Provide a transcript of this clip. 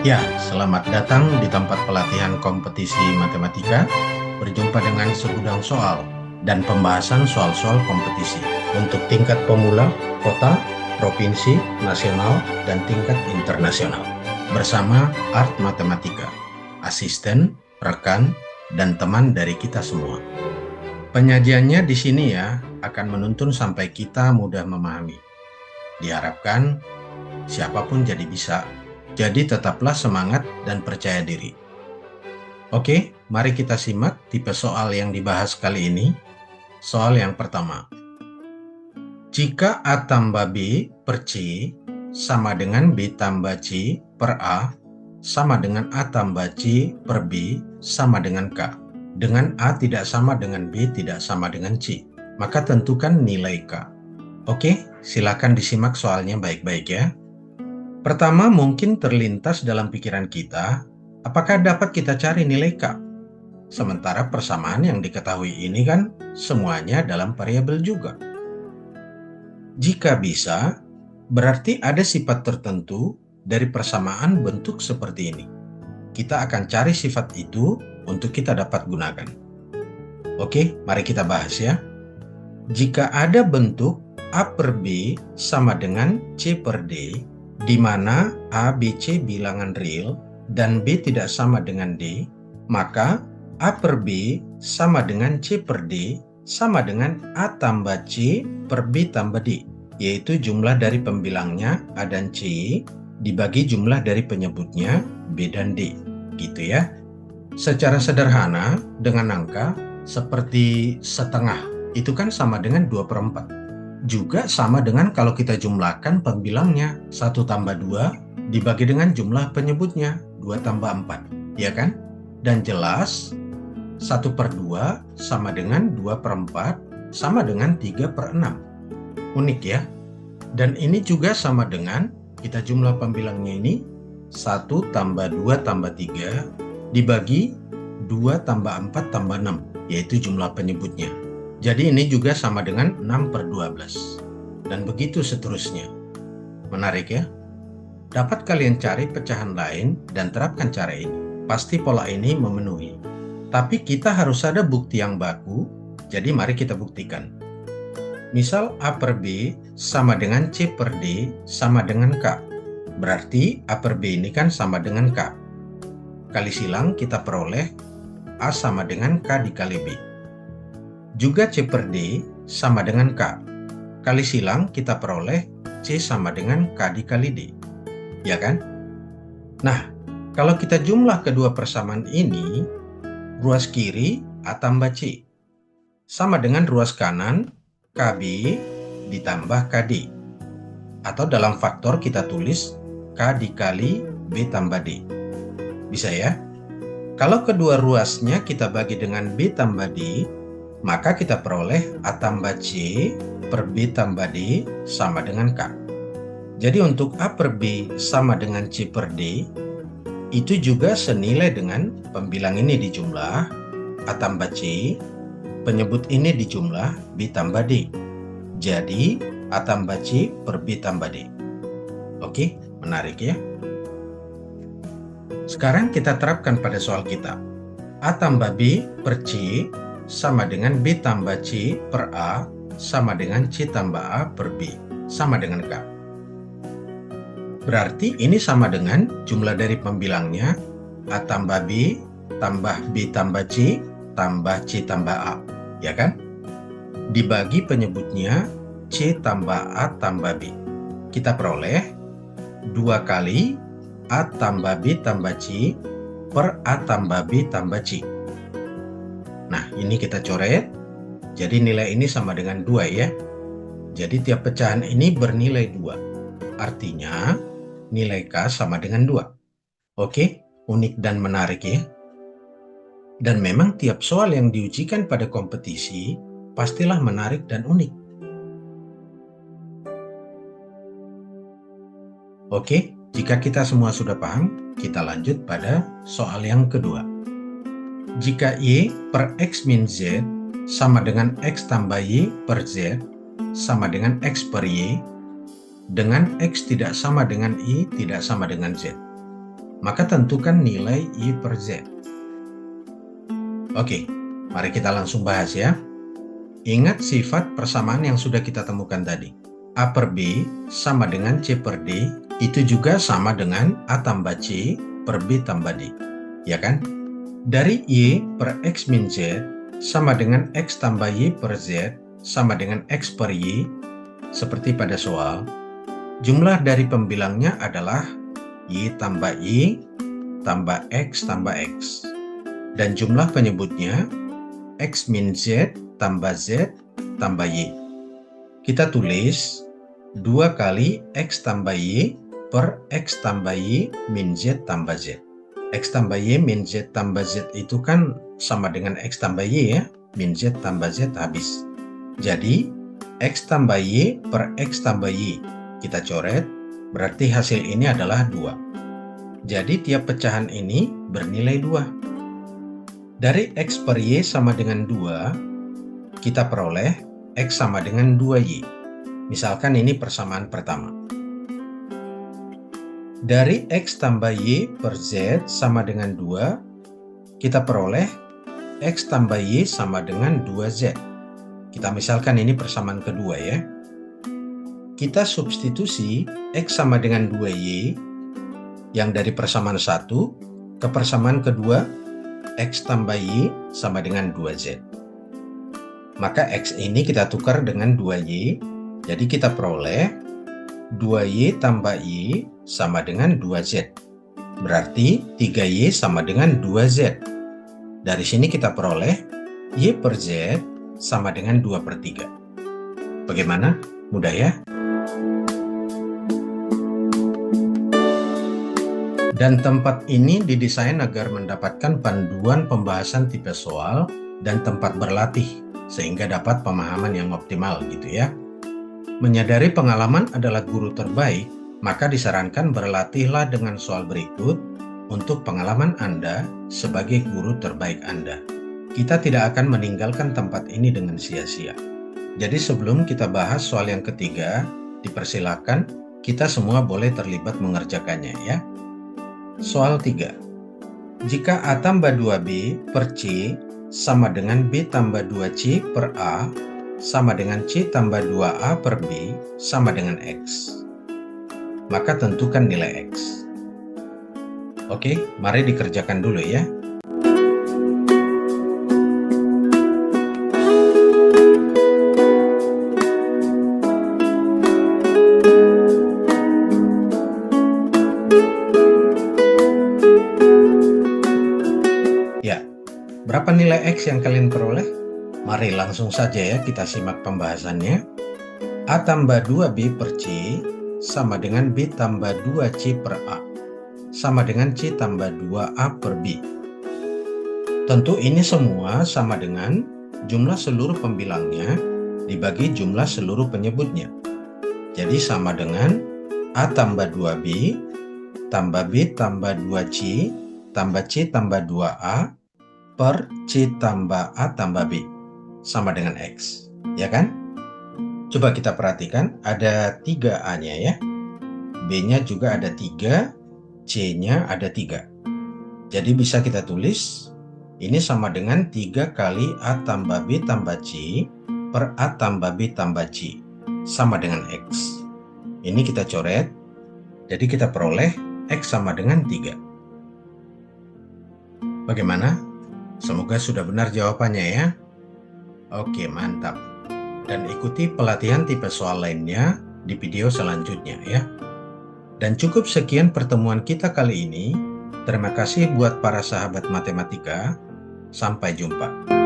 Ya, selamat datang di tempat pelatihan kompetisi matematika. Berjumpa dengan segudang soal dan pembahasan soal-soal kompetisi untuk tingkat pemula, kota, provinsi, nasional, dan tingkat internasional. Bersama Art Matematika, asisten, rekan, dan teman dari kita semua. Penyajiannya di sini ya, akan menuntun sampai kita mudah memahami. Diharapkan siapapun jadi bisa. Jadi tetaplah semangat dan percaya diri. Oke, mari kita simak tipe soal yang dibahas kali ini. Soal yang pertama. Jika A tambah B per C sama dengan B tambah C per A sama dengan A tambah C per B sama dengan K. Dengan A tidak sama dengan B tidak sama dengan C. Maka tentukan nilai K. Oke, silakan disimak soalnya baik-baik ya. Pertama, mungkin terlintas dalam pikiran kita, apakah dapat kita cari nilai K? Sementara persamaan yang diketahui ini kan semuanya dalam variabel juga. Jika bisa, berarti ada sifat tertentu dari persamaan bentuk seperti ini. Kita akan cari sifat itu untuk kita dapat gunakan. Oke, mari kita bahas ya. Jika ada bentuk A per B sama dengan C per D, di mana A, B, C bilangan real dan B tidak sama dengan D, maka A per B sama dengan C per D sama dengan A tambah C per B tambah D, yaitu jumlah dari pembilangnya A dan C dibagi jumlah dari penyebutnya B dan D, gitu ya. Secara sederhana, dengan angka seperti setengah, itu kan sama dengan 2/4. Juga sama dengan kalau kita jumlahkan pembilangnya 1 tambah 2 dibagi dengan jumlah penyebutnya 2 tambah 4, ya kan? Dan jelas 1/2 sama dengan 2/4 sama dengan 3/6. Unik ya? Dan ini juga sama dengan kita jumlah pembilangnya ini 1 tambah 2 tambah 3 dibagi 2 tambah 4 tambah 6, yaitu jumlah penyebutnya. Jadi ini juga sama dengan 6/12. Dan begitu seterusnya. Menarik ya? Dapat kalian cari pecahan lain dan terapkan cara ini. Pasti pola ini memenuhi. Tapi kita harus ada bukti yang baku, jadi mari kita buktikan. Misal A per B sama dengan C per D sama dengan K. Berarti A per B ini kan sama dengan K. Kali silang kita peroleh A sama dengan K dikali B. Juga C per D sama dengan K. Kali silang kita peroleh C sama dengan K dikali D. Ya kan? Nah, kalau kita jumlah kedua persamaan ini, ruas kiri A tambah C sama dengan ruas kanan KB ditambah KD. Atau dalam faktor kita tulis K dikali B tambah D. Bisa ya? Kalau kedua ruasnya kita bagi dengan B tambah D, maka kita peroleh A tambah C per B tambah D sama dengan K. Jadi untuk A per B sama dengan C per D, itu juga senilai dengan pembilang ini dijumlah A tambah C, penyebut ini dijumlah B tambah D. Jadi A tambah C per B tambah D. Oke, menarik ya? Sekarang kita terapkan pada soal kita. A tambah B per C sama dengan B tambah C per A sama dengan C tambah A per B sama dengan K. Berarti ini sama dengan jumlah dari pembilangnya A tambah B tambah B tambah C tambah C tambah A, ya kan? Dibagi penyebutnya C tambah A tambah B. Kita peroleh 2 kali A tambah B tambah C per A tambah B tambah C. Nah, ini kita coret. Jadi nilai ini sama dengan 2 ya. Jadi tiap pecahan ini bernilai 2. Artinya nilai K sama dengan 2. Oke, unik dan menarik ya. Dan memang tiap soal yang diujikan pada kompetisi pastilah menarik dan unik. Oke, jika kita semua sudah paham, kita lanjut pada soal yang kedua. Jika Y per X min Z sama dengan X tambah Y per Z sama dengan X per Y, dengan X tidak sama dengan Y tidak sama dengan Z. maka tentukan nilai Y per Z. Oke, mari kita langsung bahas ya. Ingat sifat persamaan yang sudah kita temukan tadi. A per B sama dengan C per D, itu juga sama dengan A tambah C per B tambah D. Ya kan? Dari Y per X min Z sama dengan X tambah Y per Z sama dengan X per Y, seperti pada soal. Jumlah dari pembilangnya adalah Y tambah Y tambah X tambah X. Dan jumlah penyebutnya X min Z tambah Z tambah Y. Kita tulis 2 kali X tambah Y per X tambah Y min Z tambah Z. X tambah Y min Z tambah Z itu kan sama dengan X tambah Y ya, min Z tambah Z habis. Jadi X tambah Y per X tambah Y kita coret, berarti hasil ini adalah 2. Jadi tiap pecahan ini bernilai 2. Dari X per Y sama dengan 2, kita peroleh X sama dengan 2Y. Misalkan ini persamaan pertama. Dari X tambah Y per Z sama dengan 2, kita peroleh X tambah Y sama dengan 2Z. Kita misalkan ini persamaan kedua ya. Kita substitusi X sama dengan 2Y yang dari persamaan 1 ke persamaan kedua, X tambah Y sama dengan 2Z. Maka X ini kita tukar dengan 2Y, jadi kita peroleh 2Y tambah Y sama dengan 2Z. Berarti 3Y sama dengan 2Z. Dari sini kita peroleh Y per Z sama dengan 2 per 3. Bagaimana? Mudah ya? Dan tempat ini didesain agar mendapatkan panduan pembahasan tipe soal dan tempat berlatih, sehingga dapat pemahaman yang optimal gitu ya. Menyadari pengalaman adalah guru terbaik, maka disarankan berlatihlah dengan soal berikut untuk pengalaman Anda sebagai guru terbaik Anda. Kita tidak akan meninggalkan tempat ini dengan sia-sia. Jadi sebelum kita bahas soal yang ketiga, dipersilakan kita semua boleh terlibat mengerjakannya ya. Soal 3. Jika A tambah 2B per C sama dengan B tambah 2C per A sama dengan C tambah 2A per B sama dengan X, maka tentukan nilai X. Oke, mari dikerjakan dulu ya. Ya, berapa nilai X yang kalian peroleh? Mari langsung saja ya kita simak pembahasannya. A tambah 2B per C sama dengan B tambah 2C per A sama dengan C tambah 2A per B. Tentu ini semua sama dengan jumlah seluruh pembilangnya dibagi jumlah seluruh penyebutnya. Jadi sama dengan A tambah 2B tambah B tambah 2C tambah C tambah 2A per C tambah A tambah B sama dengan X, ya kan? Coba kita perhatikan, ada 3 A-nya ya, B-nya juga ada 3, C-nya ada 3. Jadi bisa kita tulis, ini sama dengan 3 kali A tambah B tambah C per A tambah B tambah C sama dengan X. Ini kita coret, jadi kita peroleh X sama dengan 3. Bagaimana? Semoga sudah benar jawabannya ya. Oke, mantap. Dan ikuti pelatihan tipe soal lainnya di video selanjutnya ya. Dan cukup sekian pertemuan kita kali ini. Terima kasih buat para sahabat matematika. Sampai jumpa.